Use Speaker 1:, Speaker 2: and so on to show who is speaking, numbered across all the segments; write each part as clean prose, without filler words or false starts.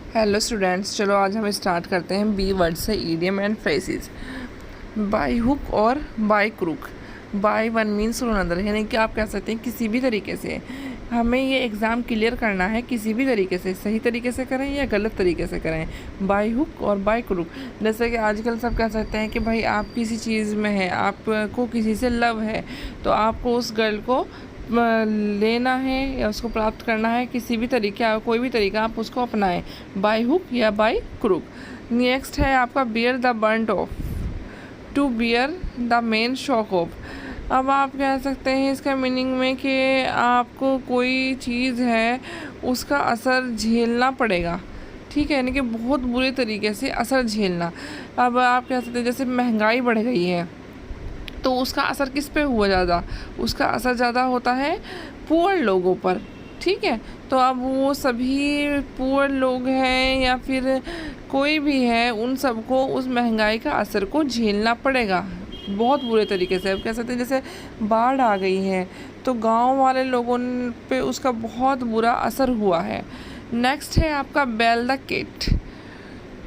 Speaker 1: Hello students, चलो आज हम स्टार्ट करते हैं बी वर्ड से idioms and phrases. By hook और by crook. By one means to another, यानी कि आप कह सकते हैं किसी भी तरीके से हमें ये एग्ज़ाम क्लियर करना है, किसी भी तरीके से, सही तरीके से करें या गलत तरीके से करें। बाय हुक और बाय क्रूक, जैसे कि आजकल सब कह सकते हैं कि भाई आप किसी चीज़ में हैं, आपको किसी से लव है, तो आपको उस गर्ल को लेना है या उसको प्राप्त करना है, किसी भी तरीके, कोई भी तरीका आप उसको अपनाएं, बाय हुक या बाय क्रूक। नेक्स्ट है आपका bear the brunt of, to bear the main shock of. अब आप कह सकते हैं इसका मीनिंग में कि आपको कोई चीज़ है उसका असर झेलना पड़ेगा, ठीक है, यानी कि बहुत बुरे तरीके से असर झेलना। अब आप कह सकते हैं जैसे महंगाई बढ़ गई है तो उसका असर किस पे हुआ ज़्यादा, उसका असर ज़्यादा होता है पुअर लोगों पर, ठीक है। तो अब वो सभी पुअर लोग हैं या फिर कोई भी है, उन सबको उस महंगाई का असर को झेलना पड़ेगा बहुत बुरे तरीके से। अब कह सकते हैं जैसे बाढ़ आ गई है तो गांव वाले लोगों पे उसका बहुत बुरा असर हुआ है। नेक्स्ट है आपका बेल द किट,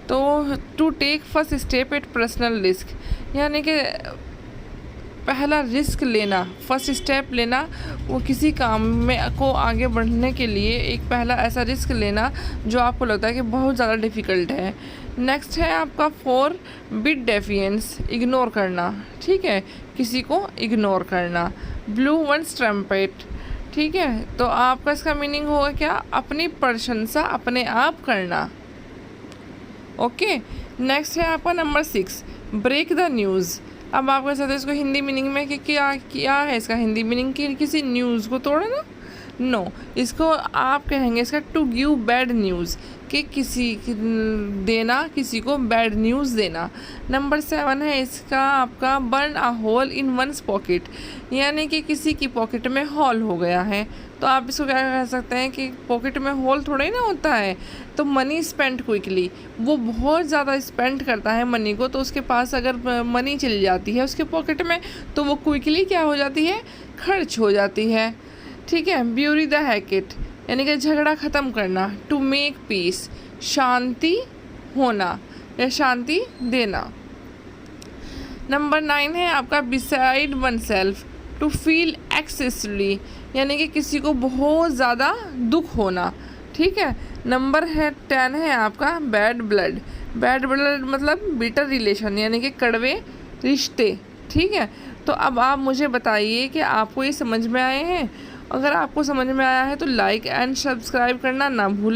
Speaker 1: तो to take first step at personal risk, यानी कि पहला रिस्क लेना, फर्स्ट स्टेप लेना, वो किसी काम में को आगे बढ़ने के लिए एक पहला ऐसा रिस्क लेना जो आपको लगता है कि बहुत ज़्यादा डिफ़िकल्ट है। नेक्स्ट है आपका फोर बिट डेफिएंस, इग्नोर करना, ठीक है, किसी को इग्नोर करना। ब्लू वंस ट्रम्पेट, ठीक है, तो आपका इसका मीनिंग होगा क्या, अपनी प्रशंसा अपने आप करना। ओके। नेक्स्ट है आपका नंबर 6 ब्रेक द न्यूज़। अब आप कह सकते हैं इसको हिंदी मीनिंग में कि क्या है इसका हिंदी मीनिंग, कि किसी न्यूज़ को तोड़ना। नो, इसको आप कहेंगे इसका टू गिव बैड न्यूज़, कि देना, किसी को बैड न्यूज़ देना। नंबर 7 है इसका आपका burn a hole in one's pocket, यानी कि किसी की पॉकेट में हॉल हो गया है। तो आप इसको क्या कह सकते हैं कि पॉकेट में होल थोड़ा ही ना होता है, तो मनी स्पेंड क्विकली, वो बहुत ज़्यादा स्पेंड करता है मनी को, तो उसके पास अगर मनी चली जाती है उसके पॉकेट में तो वो क्विकली क्या हो जाती है, खर्च हो जाती है, ठीक है। ब्यूरी द हैकेट, यानी कि झगड़ा ख़त्म करना। टू मेक पीस, शांति होना या शांति देना। नंबर 9 है आपका beside oneself, to feel excessively, यानी कि किसी को बहुत ज़्यादा दुख होना, ठीक है। नंबर 10 है आपका बैड ब्लड। बैड ब्लड मतलब बिटर रिलेशन, यानी कि कड़वे रिश्ते, ठीक है। तो अब आप मुझे बताइए कि आपको ये समझ में आए हैं। अगर आपको समझ में आया है तो लाइक एंड सब्सक्राइब करना ना भूलें।